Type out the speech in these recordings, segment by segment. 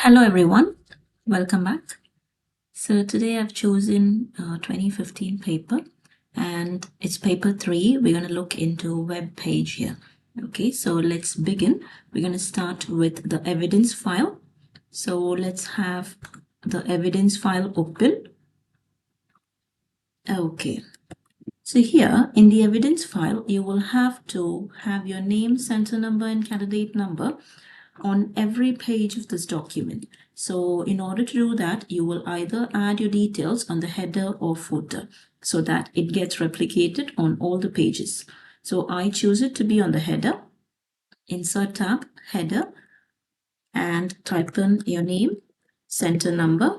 Hello everyone, welcome back. So today I've chosen 2015 paper and it's paper 3. We're going to look into web page here. Okay, so let's begin. We're going to start with the evidence file. So let's have the evidence file open. Okay, so here in the evidence file, you will have to have your name, center number and candidate number on every page of this document. So in order to do that, you will either add your details on the header or footer so that it gets replicated on all the pages. So I choose it to be on the header. Insert tab, header, and type in your name, center number,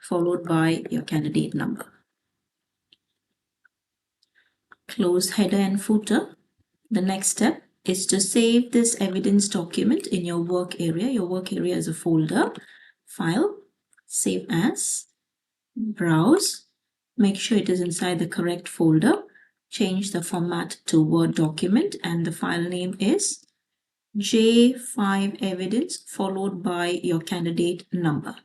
followed by your candidate number. Close header and footer. The next step is to save this evidence document in your work area. Your work area is a folder, file, save as, browse, make sure it is inside the correct folder, change the format to Word document, and the file name is J5 evidence followed by your candidate number.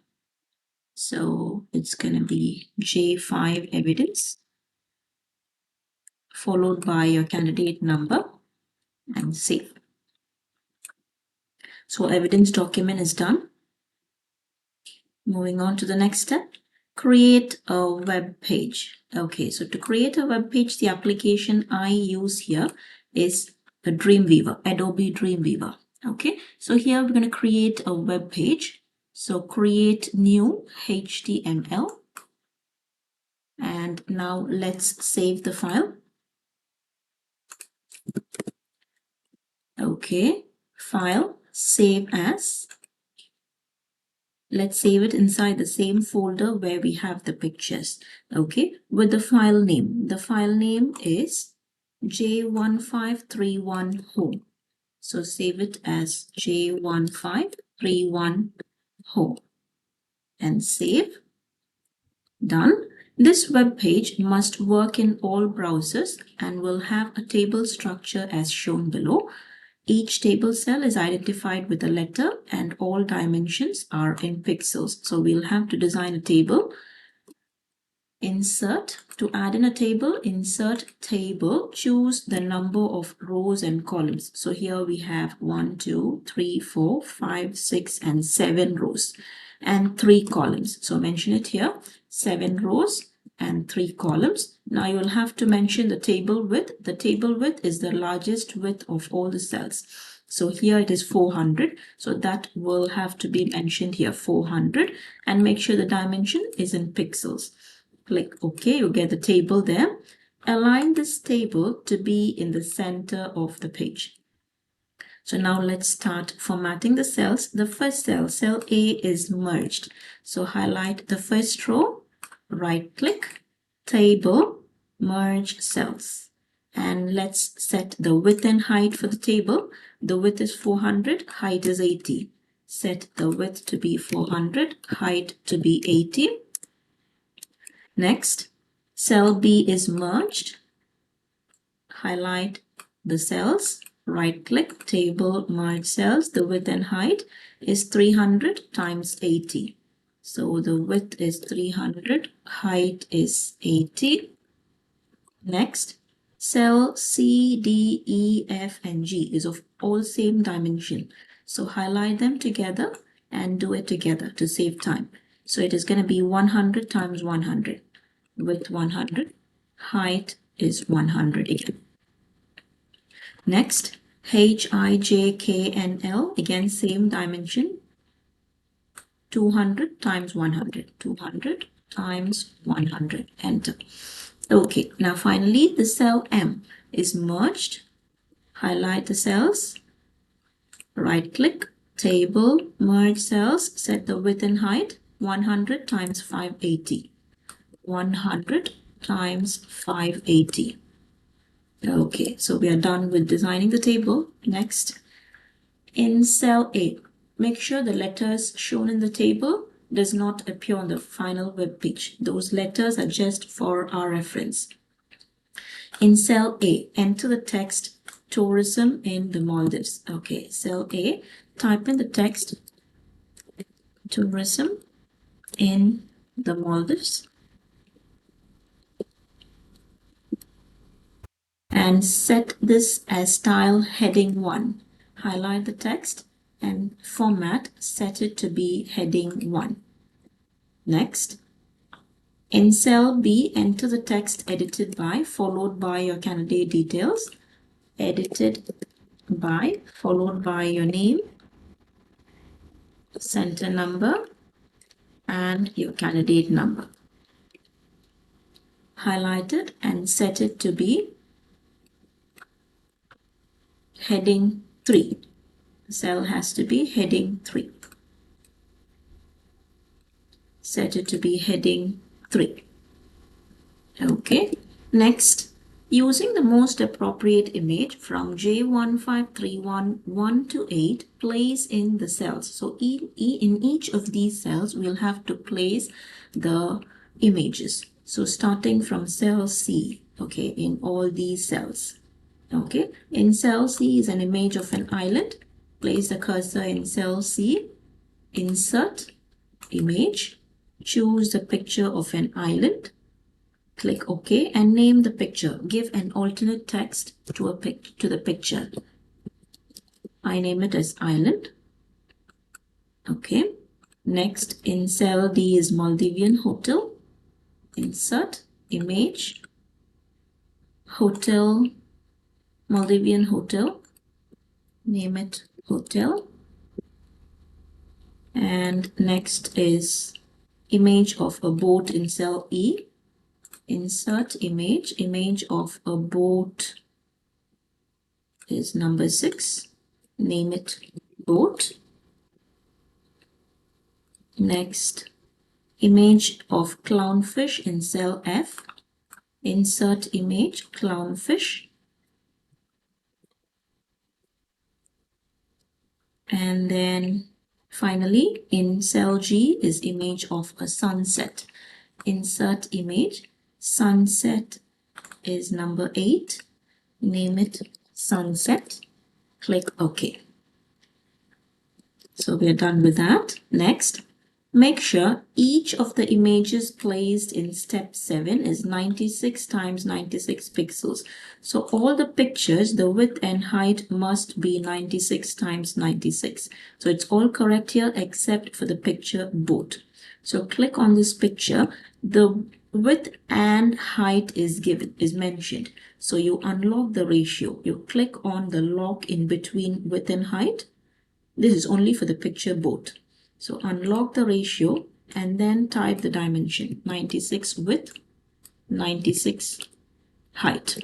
So it's going to be J5 evidence followed by your candidate number and save. So evidence document is done. Moving on to the next step, create a web page. Okay, so to create a web page, the application I use here is the Dreamweaver, Adobe Dreamweaver. Okay, so here we're going to create a web page. So create new HTML. And now let's save the file. Okay, file, save as. Let's save it inside the same folder where we have the pictures. Okay, with the file name. The file name is J1531 home. So save it as J1531 home and save. Done. This web page must work in all browsers and will have a table structure as shown below. Each table cell is identified with a letter and all dimensions are in pixels. So we'll have to design a table. Insert. To add in a table, insert table. Choose the number of rows and columns. So here we have 1, 2, 3, 4, 5, 6, and 7 rows and 3 columns. So mention it here, 7 rows and 3 columns. Now you will have to mention the table width. The table width is the largest width of all the cells. So here it is 400. So that will have to be mentioned here, 400, and make sure the dimension is in pixels. Click OK, you get the table there. Align this table to be in the center of the page. So now let's start formatting the cells. The first cell, cell A, is merged. So highlight the first row, right click, table, merge cells. And let's set the width and height for the table. The width is 400, height is 80. Set the width to be 400, height to be 80. Next, cell B is merged. Highlight the cells, right click, table, merge cells. The width and height is 300 times 80. So the width is 300, height is 80. Next, cell C, D, E, F, and G is of all same dimension. So highlight them together and do it together to save time. So it is going to be 100 times 100. Width 100, height is 100 again. Next, H, I, J, K, and L, again same dimension, 200 times 100, 200 times 100, enter. Okay, now finally the cell M is merged. Highlight the cells, right click, table, merge cells, set the width and height, 100 times 580. 100 times 580. Okay, so we are done with designing the table. Next, in cell A, make sure the letters shown in the table does not appear on the final web page. Those letters are just for our reference. In cell A, enter the text tourism in the Maldives. Okay, cell A, type in the text tourism in the Maldives, and set this as style heading 1. Highlight the text and format, set it to be heading 1. Next, in cell B, enter the text edited by followed by your candidate details. Edited by followed by your name, center number, and your candidate number. Highlight it and set it to be heading 3. The cell has to be heading 3. Set it to be heading 3. Okay. Next, using the most appropriate image from J1531 1 to 8, place in the cells. So in each of these cells, we'll have to place the images. So starting from cell C, okay, in all these cells. Okay, in cell C is an image of an island. Place the cursor in cell C, insert image, choose the picture of an island, click OK, and name the picture. Give an alternate text to the picture. I name it as island. Okay. Next, in cell D is Maldivian hotel. Insert image, hotel, Maldivian hotel. Name it hotel. And next is image of a boat in cell E. Insert image of a boat is number 6. Name it boat. Next, image of clownfish in cell F. Insert image clownfish. And then finally, in cell G is image of a sunset. Insert image. Sunset is number 8. Name it sunset. Click OK. So we're done with that. Next, make sure each of the images placed in step 7 is 96 times 96 pixels. So all the pictures, the width and height must be 96 times 96. So it's all correct here except for the picture boat. So click on this picture. The width and height is mentioned. So you unlock the ratio. You click on the lock in between width and height. This is only for the picture boat. So unlock the ratio and then type the dimension. 96 width, 96 height.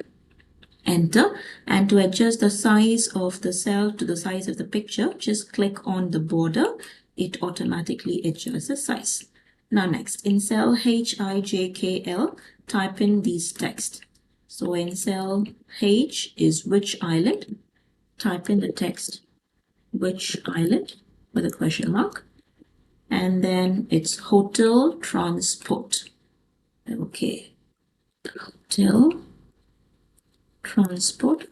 Enter. And to adjust the size of the cell to the size of the picture, just click on the border. It automatically adjusts the size. Now next, in cell HIJKL, type in these text. So in cell H is which island? Type in the text which island with a question mark. And then it's hotel transport. Okay. Hotel transport.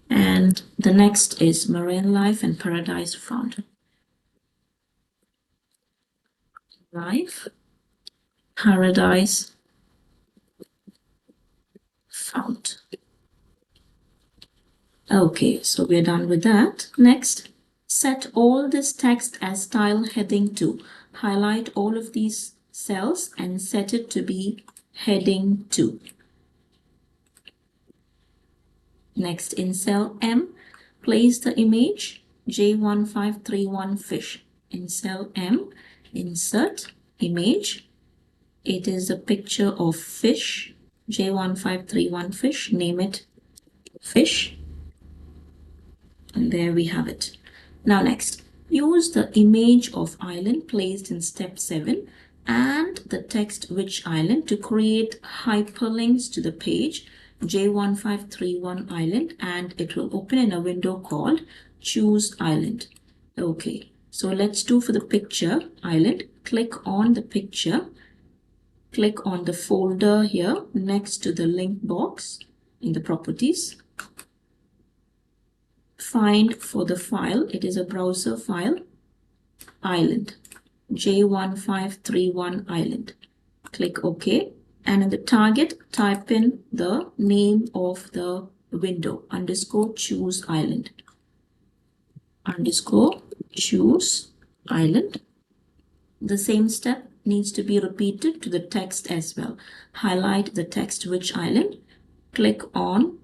And the next is Marine Life and Paradise Fount. Life, Paradise Fount. Okay, so we're done with that. Next, set all this text as style heading 2. Highlight all of these cells and set it to be heading 2. Next, in cell M, place the image J1531 fish. In cell M, insert image. It is a picture of fish, J1531 fish. Name it fish. And there we have it. Now next, use the image of island placed in step 7 and the text which island to create hyperlinks to the page J1531 island, and it will open in a window called choose island. Okay, so let's do for the picture island. Click on the picture. Click on the folder here next to the link box in the properties. Find for the file, it is a browser file. Island, J1531 Island. Click OK. And in the target, type in the name of the window, underscore choose island, underscore choose island. The same step needs to be repeated to the text as well. Highlight the text which island, click on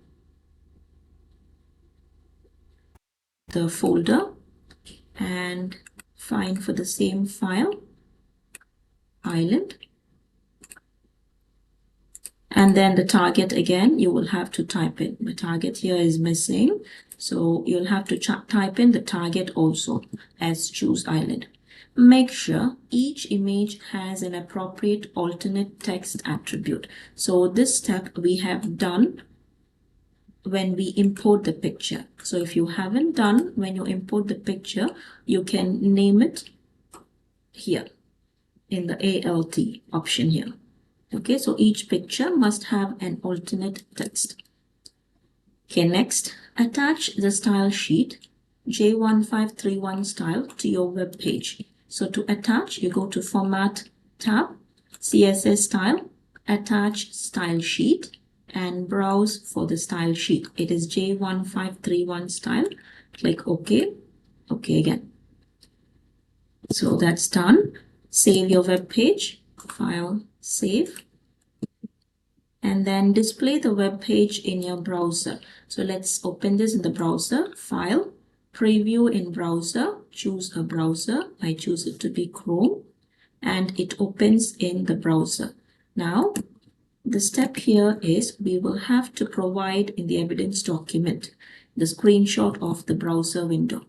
the folder and find for the same file island, and then the target again you will have to type in. The target here is missing, so you'll have to type in the target also as choose island. Make sure each image has an appropriate alternate text attribute. So this step we have done when we import the picture. So if you haven't done when you import the picture, you can name it here in the ALT option here. Okay, so each picture must have an alternate text. Okay, next, attach the style sheet J1531 style to your web page. So to attach, you go to Format tab, CSS style, attach style sheet, and browse for the style sheet. It is J1531 style. Click OK. OK again. So that's done. Save your web page. File, save. And then display the web page in your browser. So let's open this in the browser. File, preview in browser. Choose a browser. I choose it to be Chrome. And it opens in the browser. Now, the step here is we will have to provide in the evidence document the screenshot of the browser window.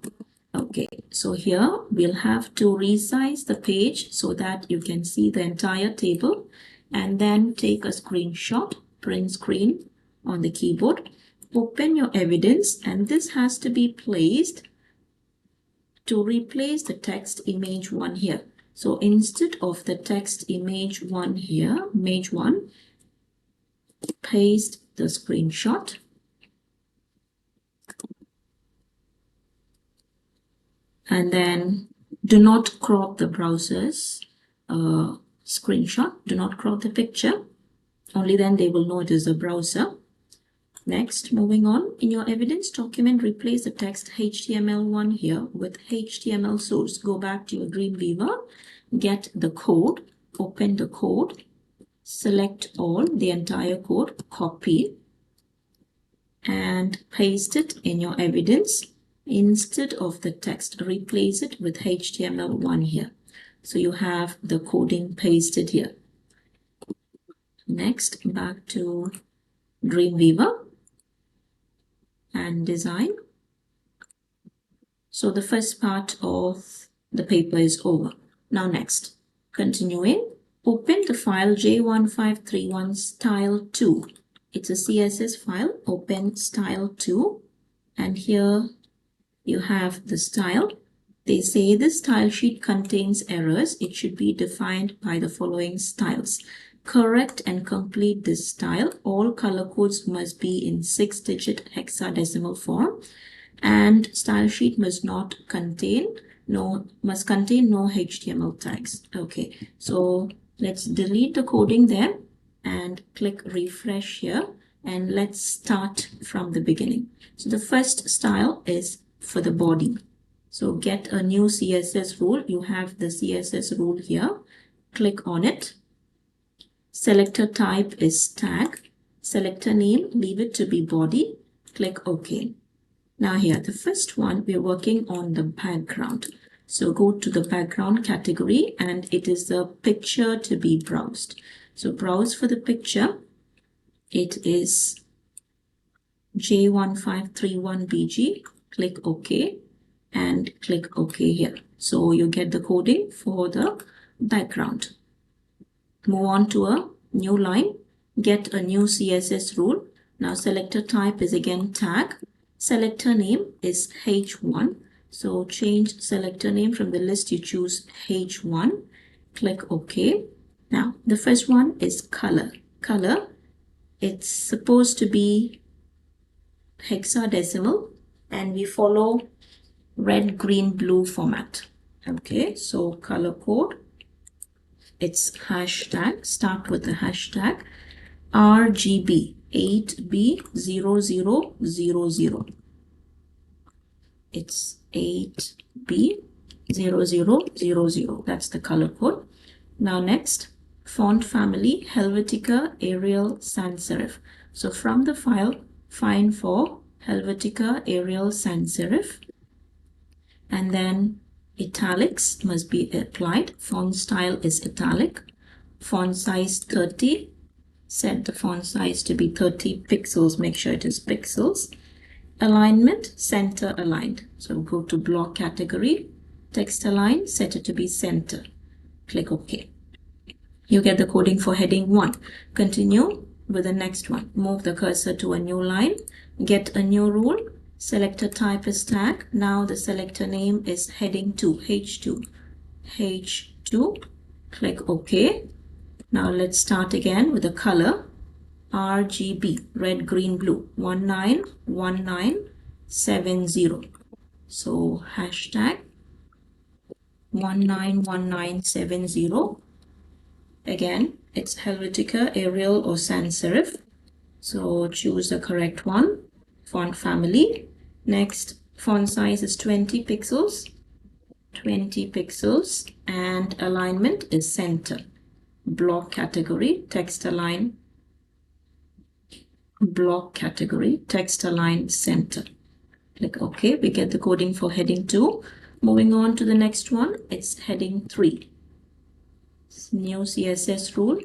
Okay, so here we'll have to resize the page so that you can see the entire table, and then take a screenshot, print screen on the keyboard, open your evidence, and this has to be placed to replace the text image 1 here. So instead of the text image 1 here, image 1, paste the screenshot. And then do not crop the browser's screenshot. Do not crop the picture. Only then they will know it is a browser. Next, moving on, in your evidence document, replace the text HTML1 here with HTML source. Go back to your Dreamweaver, get the code, open the code, select all, the entire code, copy, and paste it in your evidence. Instead of the text, replace it with HTML1 here. So you have the coding pasted here. Next, back to Dreamweaver and design. So the first part of the paper is over. Now next, continuing, open the file J1531 style2. It's a CSS file. Open style2, and here you have the style. They say this style sheet contains errors. It should be defined by the following styles. Correct and complete this style. All color codes must be in 6-digit hexadecimal form, and style sheet must contain no HTML tags. Okay, so let's delete the coding there and click refresh here, and let's start from the beginning. So the first style is for the body. So get a new CSS rule. You have the CSS rule here. Click on it. Selector type is tag. Selector name, leave it to be body. Click OK. Now here, the first one, we're working on the background. So go to the background category, and it is the picture to be browsed. So browse for the picture. It is J1531BG. Click OK and click OK here. So you get the coding for the background. Move on to a new line. Get a new CSS rule. Now selector type is again tag. Selector name is H1. So change selector name from the list, you choose H1. Click OK. Now the first one is color. Color, it's supposed to be hexadecimal, and we follow red, green, blue format. Okay, so color code, it's hashtag, start with the hashtag RGB 8B0000. It's 8B0000. That's the color code. Now next, font family Helvetica Arial Sans Serif. So from the file, find for Helvetica Arial Sans Serif, and then italics must be applied. Font style is italic. Font size 30. Set the font size to be 30 pixels. Make sure it is pixels. Alignment, center aligned. So go to block category, text align, set it to be center. Click OK. You get the coding for heading 1. Continue with the next one. Move the cursor to a new line, get a new rule, selector type is tag. Now the selector name is heading 2, H2. H2, click OK. Now let's start again with the color. RGB, red, green, blue, 191970. So hashtag 191970. Again, it's Helvetica, Arial, or Sans Serif. So choose the correct one. Font family. Next, font size is 20 pixels. 20 pixels. And alignment is center. Block category, text align. Block category, text align, center. Click OK. We get the coding for heading 2. Moving on to the next one, it's heading 3. New CSS rule,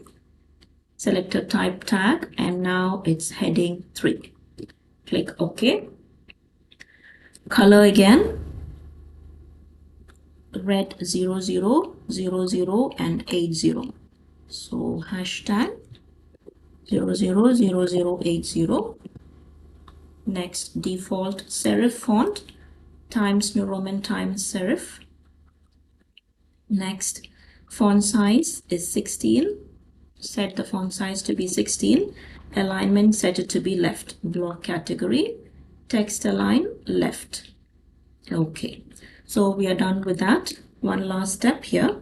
selector type tag, and now it's heading 3. Click OK. Color again, red 0000 and 80. So hashtag 000080. Next, default serif font, Times New Roman Times Serif. Next, font size is 16. Set the font size to be 16. Alignment, set it to be left. Block category, text align, left. Okay, so we are done with that. One last step here.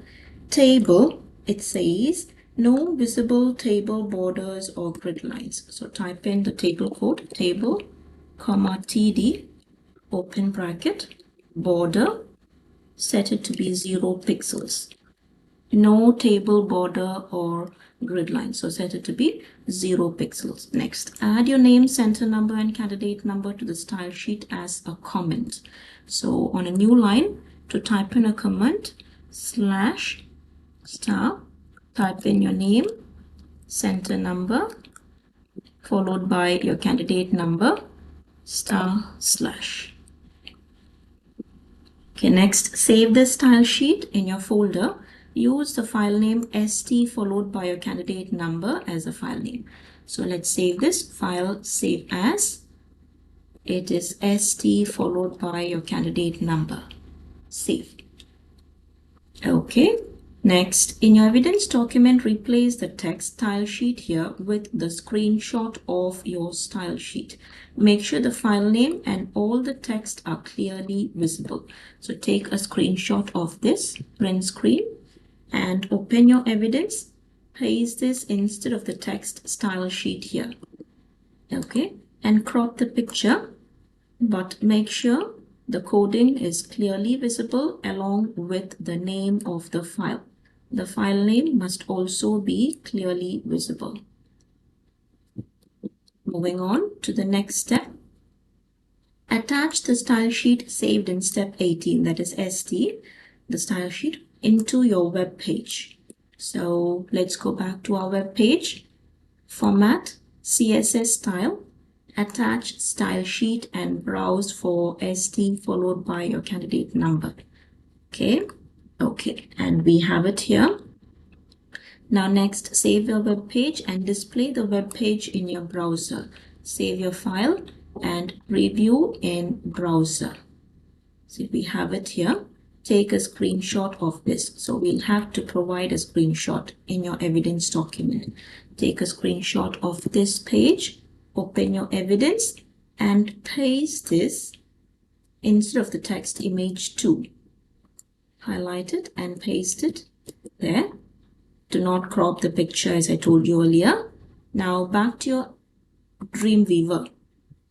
Table, it says no visible table borders or grid lines. So type in the table code, table, comma TD, open bracket, border, set it to be 0 pixels. No table border or grid line, so set it to be 0 pixels. Next, add your name, center number, and candidate number to the style sheet as a comment. So on a new line, to type in a comment, slash star, type in your name, center number, followed by your candidate number, star slash. Okay, next, save the style sheet in your folder. Use the file name st followed by your candidate number as a file name. So let's save this file, save as. It is st followed by your candidate number. Save. Okay. Next, in your evidence document, replace the text style sheet here with the screenshot of your style sheet. Make sure the file name and all the text are clearly visible. So take a screenshot of this, print screen, and open your evidence. Paste this instead of the text style sheet here. Okay, and crop the picture, but make sure the coding is clearly visible along with the name of the file. The file name must also be clearly visible. Moving on to the next step. Attach the style sheet saved in step 18, that is ST, the style sheet, into your web page. So let's go back to our web page. Format, CSS style, attach style sheet, and browse for ST followed by your candidate number. Okay, and we have it here. Now next, save your web page and display the web page in your browser. Save your file and preview in browser. So we have it here. Take a screenshot of this. So we'll have to provide a screenshot in your evidence document. Take a screenshot of this page, open your evidence, and paste this instead of the text image 2. highlight it and paste it there. Do not crop the picture as I told you earlier. Now back to your Dreamweaver.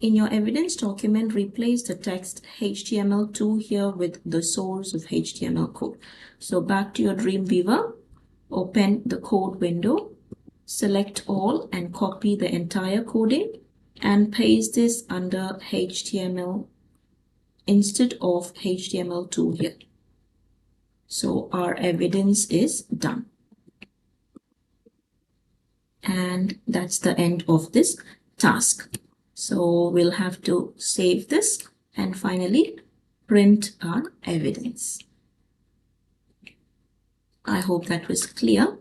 In your evidence document, replace the text HTML2 here with the source of HTML code. So back to your Dreamweaver, open the code window, select all and copy the entire coding and paste this under HTML instead of HTML2 here. So our evidence is done. And that's the end of this task. So we'll have to save this and finally print our evidence. I hope that was clear.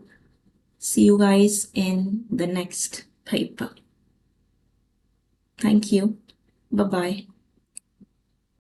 See you guys in the next paper. Thank you. Bye-bye.